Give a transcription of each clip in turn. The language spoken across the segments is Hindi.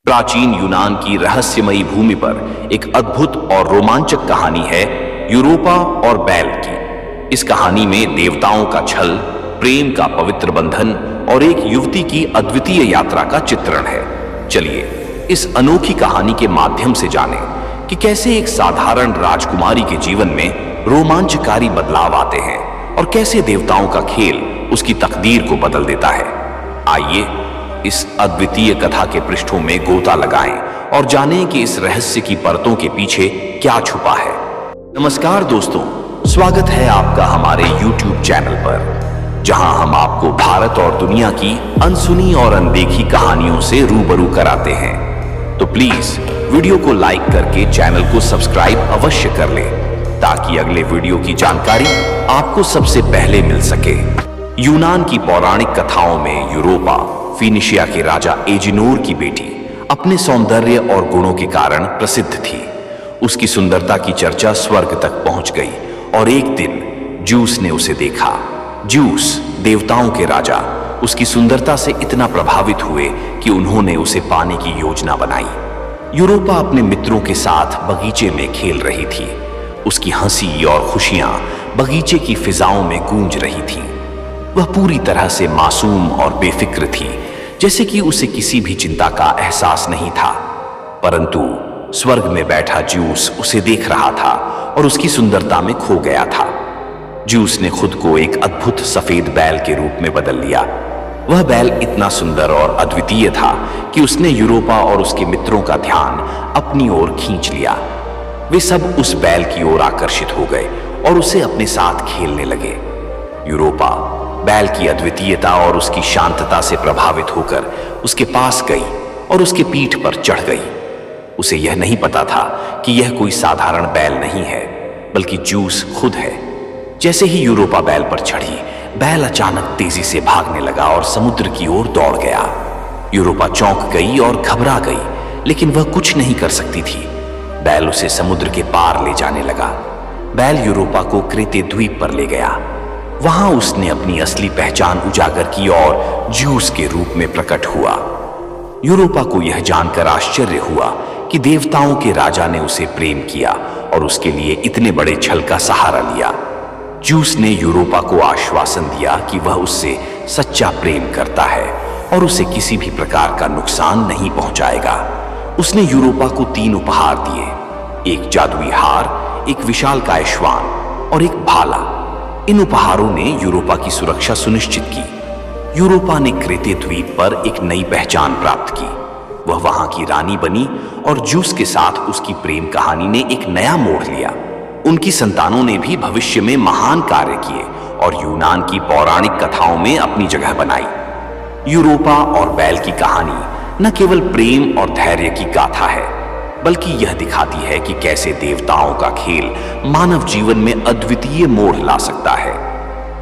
प्राचीन यूनान की रहस्यमयी भूमि पर एक अद्भुत और रोमांचक कहानी है यूरोपा और बैल की। इस कहानी में देवताओं का छल, प्रेम का पवित्र बंधन और एक युवती की अद्वितीय यात्रा का चित्रण है। चलिए इस अनोखी कहानी के माध्यम से जानें कि कैसे एक साधारण राजकुमारी के जीवन में रोमांचकारी बदलाव आते हैं और कैसे देवताओं का खेल उसकी तकदीर को बदल देता है। आइए इस अद्वितीय कथा के पृष्ठों में गोता लगाएं और जानें कि इस रहस्य की परतों के पीछे क्या छुपा है। नमस्कार दोस्तों, स्वागत है आपका हमारे YouTube चैनल पर, जहां हम आपको भारत और दुनिया की अनसुनी और अनदेखी कहानियों से रूबरू कराते हैं। तो प्लीज वीडियो को लाइक करके चैनल को सब्सक्राइब अवश्य कर लें, ताकि अगले वीडियो की जानकारी आपको सबसे पहले मिल सके। यूनान की पौराणिक कथाओं में यूरोपा, फिनिशिया के राजा एजिनोर की बेटी, अपने सौंदर्य और गुणों के कारण प्रसिद्ध थी। उसकी सुंदरता की चर्चा स्वर्ग तक पहुंच गई और एक दिन ज्यूस ने उसे देखा। ज्यूस, देवताओं के राजा, उसकी सुंदरता से इतना प्रभावित हुए कि उन्होंने उसे पाने की योजना बनाई। यूरोपा अपने मित्रों के साथ बगीचे में खेल रही थी। उसकी हंसी और खुशियां बगीचे की फिजाओं में गूंज रही थी। वह पूरी तरह से मासूम और बेफिक्र थी, जैसे कि उसे किसी भी चिंता का एहसास नहीं था। परंतु स्वर्ग में बैठा ज्यूस उसे देख रहा था और उसकी सुंदरता में खो गया था। ज्यूस ने खुद को एक अद्भुत सफेद बैल के रूप में बदल लिया। वह बैल इतना सुंदर और अद्वितीय था कि उसने यूरोपा और उसके मित्रों का ध्यान अपनी ओर खींच लिया। वे सब उस बैल की ओर आकर्षित हो गए और उसे अपने साथ खेलने लगे। यूरोपा बैल की अद्वितीयता और उसकी शांतता से प्रभावित होकर उसके पास गई और उसके पीठ पर चढ़ गई। उसे यह नहीं पता था कि यह कोई साधारण बैल नहीं है, बल्कि ज्यूस खुद है। जैसे ही यूरोपा बैल पर चढ़ी, बैल अचानक तेजी से भागने लगा और समुद्र की ओर दौड़ गया। यूरोपा चौंक गई और घबरा गई, लेकिन वह कुछ नहीं कर सकती थी। बैल उसे समुद्र के पार ले जाने लगा। बैल यूरोपा को क्रेते द्वीप पर ले गया। वहां उसने अपनी असली पहचान उजागर की और ज्यूस के रूप में प्रकट हुआ। यूरोपा को यह जानकर आश्चर्य हुआ कि देवताओं के राजा ने उसे प्रेम किया और उसके लिए इतने बड़े छल का सहारा लिया। ज्यूस ने यूरोपा को आश्वासन दिया कि वह उससे सच्चा प्रेम करता है और उसे किसी भी प्रकार का नुकसान नहीं पहुंचाएगा। उसने यूरोपा को 3 उपहार दिए, एक जादुई हार, एक विशालकाय श्वान और एक भाला। इन उपहारों ने यूरोपा की सुरक्षा सुनिश्चित की। यूरोपा ने क्रेते द्वीप पर एक नई पहचान प्राप्त की। वह वहां की रानी बनी और ज्यूस के साथ उसकी प्रेम कहानी ने एक नया मोड़ लिया। उनकी संतानों ने भी भविष्य में महान कार्य किए और यूनान की पौराणिक कथाओं में अपनी जगह बनाई। यूरोपा और बैल की कहानी न केवल प्रेम और धैर्य की गाथा है, बल्कि यह दिखाती है कि कैसे देवताओं का खेल मानव जीवन में अद्वितीय मोड़ ला सकता है।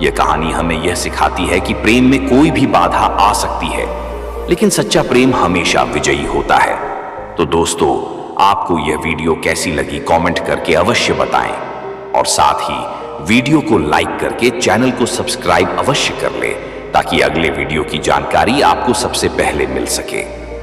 यह कहानी हमें यह सिखाती है कि प्रेम में कोई भी बाधा आ सकती है, लेकिन सच्चा प्रेम हमेशा विजयी होता है। तो दोस्तों, आपको यह वीडियो कैसी लगी कमेंट करके अवश्य बताएं और साथ ही वीडियो को लाइक करके चैनल को सब्सक्राइब अवश्य कर लें, ताकि अगले वीडियो की जानकारी आपको सबसे पहले मिल सके।